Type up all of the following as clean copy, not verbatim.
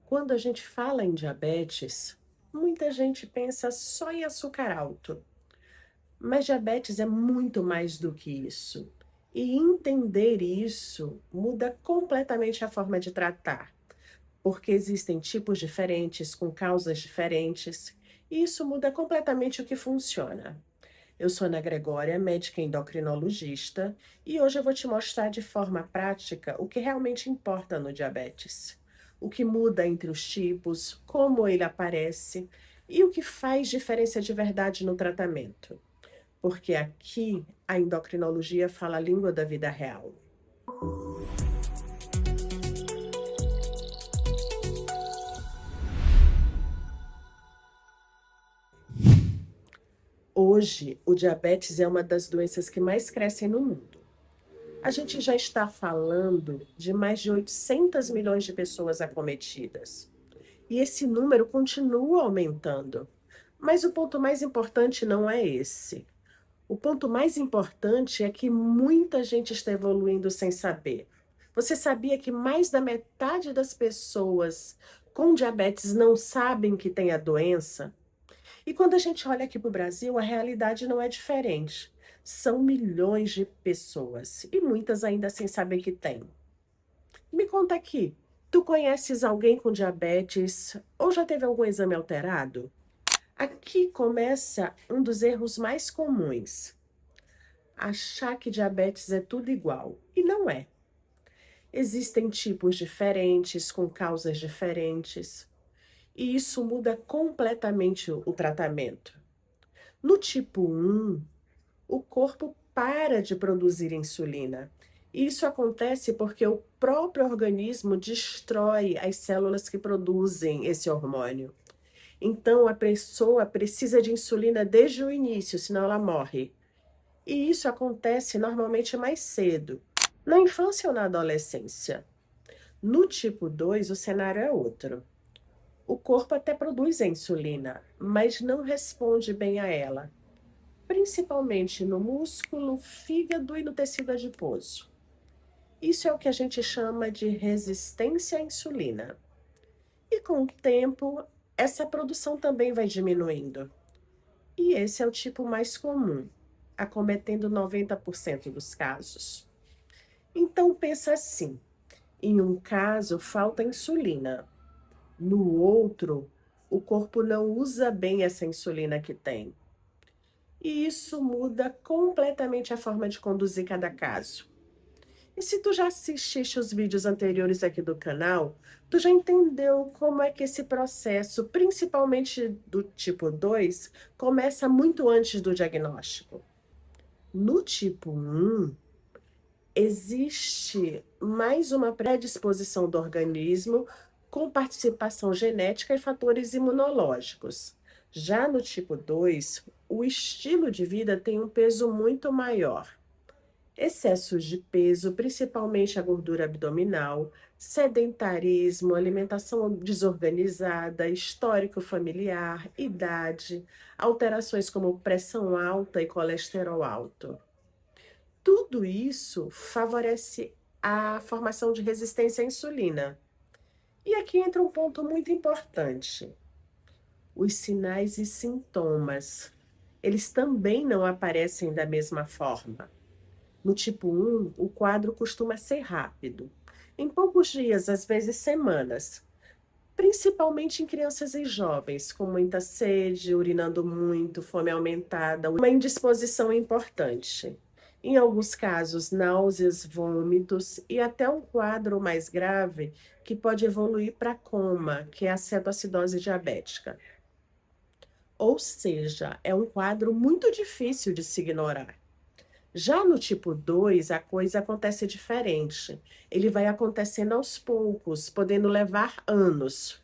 Quando a gente fala em diabetes, muita gente pensa só em açúcar alto, mas diabetes é muito mais do que isso. E entender isso muda completamente a forma de tratar, porque existem tipos diferentes, com causas diferentes, e isso muda completamente o que funciona. Eu sou Ana Gregória, médica endocrinologista, e hoje eu vou te mostrar de forma prática o que realmente importa no diabetes. O que muda entre os tipos, como ele aparece e o que faz diferença de verdade no tratamento. Porque aqui a endocrinologia fala a língua da vida real. Hoje, o diabetes é uma das doenças que mais crescem no mundo. A gente já está falando de mais de 800 milhões de pessoas acometidas. E esse número continua aumentando. Mas o ponto mais importante não é esse. O ponto mais importante é que muita gente está evoluindo sem saber. Você sabia que mais da metade das pessoas com diabetes não sabem que tem a doença? E quando a gente olha aqui para o Brasil, a realidade não é diferente. São milhões de pessoas e muitas ainda sem saber que tem. Me conta aqui, tu conheces alguém com diabetes ou já teve algum exame alterado? Aqui começa um dos erros mais comuns. Achar que diabetes é tudo igual. E não é. Existem tipos diferentes, com causas diferentes. E isso muda completamente o tratamento. No tipo 1, o corpo para de produzir insulina. Isso acontece porque o próprio organismo destrói as células que produzem esse hormônio. Então, a pessoa precisa de insulina desde o início, senão ela morre. E isso acontece normalmente mais cedo, na infância ou na adolescência. No tipo 2, o cenário é outro. O corpo até produz a insulina, mas não responde bem a ela, principalmente no músculo, fígado e no tecido adiposo. Isso é o que a gente chama de resistência à insulina. E com o tempo, essa produção também vai diminuindo. E esse é o tipo mais comum, acometendo 90% dos casos. Então pensa assim, em um caso falta insulina, no outro o corpo não usa bem essa insulina que tem. E isso muda completamente a forma de conduzir cada caso. E se tu já assististe os vídeos anteriores aqui do canal, tu já entendeu como é que esse processo, principalmente do tipo 2, começa muito antes do diagnóstico. No tipo 1, existe mais uma predisposição do organismo com participação genética e fatores imunológicos. Já no tipo 2, o estilo de vida tem um peso muito maior. Excessos de peso, principalmente a gordura abdominal, sedentarismo, alimentação desorganizada, histórico familiar, idade, alterações como pressão alta e colesterol alto. Tudo isso favorece a formação de resistência à insulina. E aqui entra um ponto muito importante. Os sinais e sintomas, eles também não aparecem da mesma forma. No tipo 1, o quadro costuma ser rápido, em poucos dias, às vezes semanas, principalmente em crianças e jovens, com muita sede, urinando muito, fome aumentada, uma indisposição importante. Em alguns casos, náuseas, vômitos e até um quadro mais grave que pode evoluir para coma, que é a cetoacidose diabética. Ou seja, é um quadro muito difícil de se ignorar. Já no tipo 2, a coisa acontece diferente. Ele vai acontecendo aos poucos, podendo levar anos.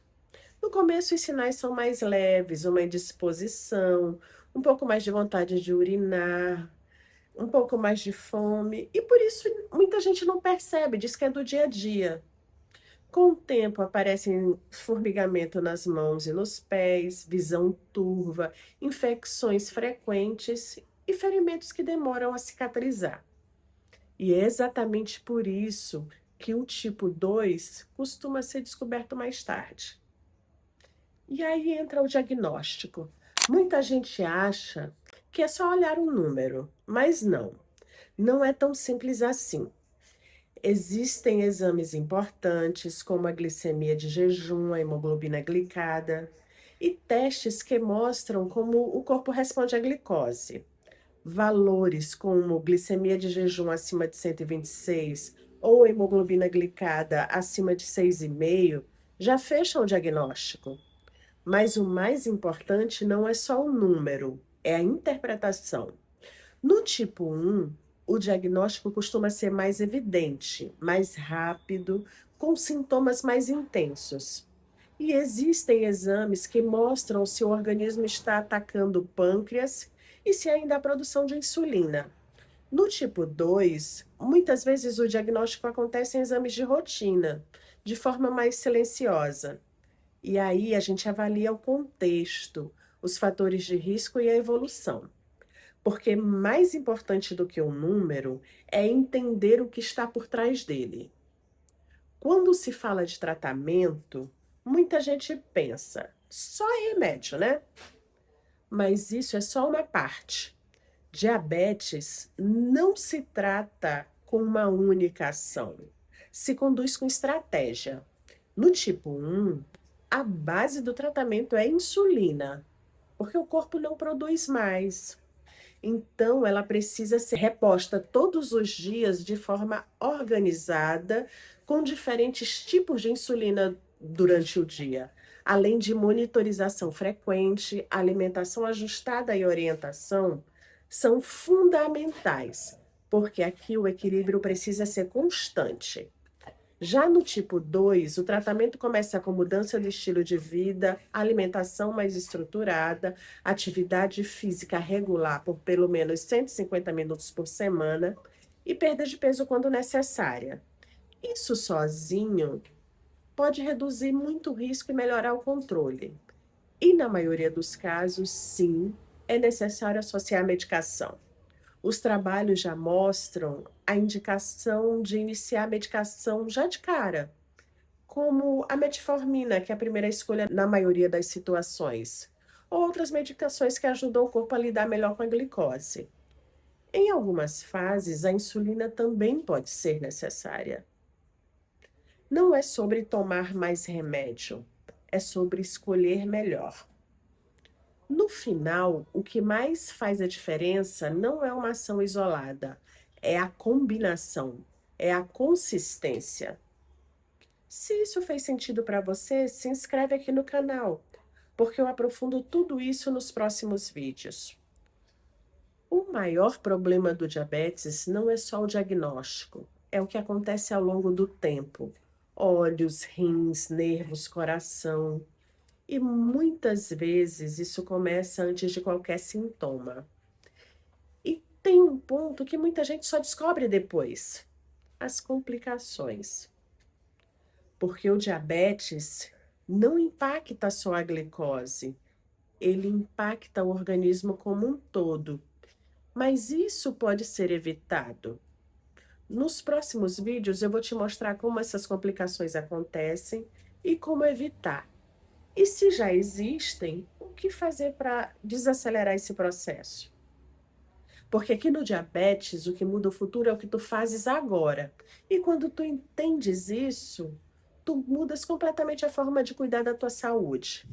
No começo, os sinais são mais leves, uma indisposição, um pouco mais de vontade de urinar, um pouco mais de fome, e por isso muita gente não percebe, diz que é do dia a dia. Com o tempo, aparecem formigamento nas mãos e nos pés, visão turva, infecções frequentes e ferimentos que demoram a cicatrizar. E é exatamente por isso que o tipo 2 costuma ser descoberto mais tarde. E aí entra o diagnóstico. Muita gente acha que é só olhar um número, mas não. Não é tão simples assim. Existem exames importantes, como a glicemia de jejum, a hemoglobina glicada, e testes que mostram como o corpo responde à glicose. Valores como glicemia de jejum acima de 126 ou hemoglobina glicada acima de 6,5 já fecham o diagnóstico. Mas o mais importante não é só o número, é a interpretação. No tipo 1, o diagnóstico costuma ser mais evidente, mais rápido, com sintomas mais intensos. E existem exames que mostram se o organismo está atacando o pâncreas e se ainda há produção de insulina. No tipo 2, muitas vezes o diagnóstico acontece em exames de rotina, de forma mais silenciosa. E aí a gente avalia o contexto, os fatores de risco e a evolução. Porque mais importante do que o número é entender o que está por trás dele. Quando se fala de tratamento, muita gente pensa, só remédio, né? Mas isso é só uma parte. Diabetes não se trata com uma única ação, se conduz com estratégia. No tipo 1, a base do tratamento é insulina, porque o corpo não produz mais. Então, ela precisa ser reposta todos os dias de forma organizada, com diferentes tipos de insulina durante o dia, além de monitorização frequente, alimentação ajustada e orientação são fundamentais, porque aqui o equilíbrio precisa ser constante. Já no tipo 2, o tratamento começa com mudança de estilo de vida, alimentação mais estruturada, atividade física regular por pelo menos 150 minutos por semana e perda de peso quando necessária. Isso sozinho pode reduzir muito o risco e melhorar o controle. E na maioria dos casos, sim, é necessário associar a medicação. Os trabalhos já mostram a indicação de iniciar a medicação já de cara, como a metformina, que é a primeira escolha na maioria das situações, ou outras medicações que ajudam o corpo a lidar melhor com a glicose. Em algumas fases, a insulina também pode ser necessária. Não é sobre tomar mais remédio, é sobre escolher melhor. No final, o que mais faz a diferença não é uma ação isolada, é a combinação, é a consistência. Se isso fez sentido para você, se inscreve aqui no canal, porque eu aprofundo tudo isso nos próximos vídeos. O maior problema do diabetes não é só o diagnóstico, é o que acontece ao longo do tempo. Olhos, rins, nervos, coração. E muitas vezes isso começa antes de qualquer sintoma. E tem um ponto que muita gente só descobre depois: as complicações. Porque o diabetes não impacta só a glicose, ele impacta o organismo como um todo. Mas isso pode ser evitado. Nos próximos vídeos eu vou te mostrar como essas complicações acontecem e como evitar. E se já existem, o que fazer para desacelerar esse processo? Porque aqui no diabetes, o que muda o futuro é o que tu fazes agora. E quando tu entendes isso, tu mudas completamente a forma de cuidar da tua saúde.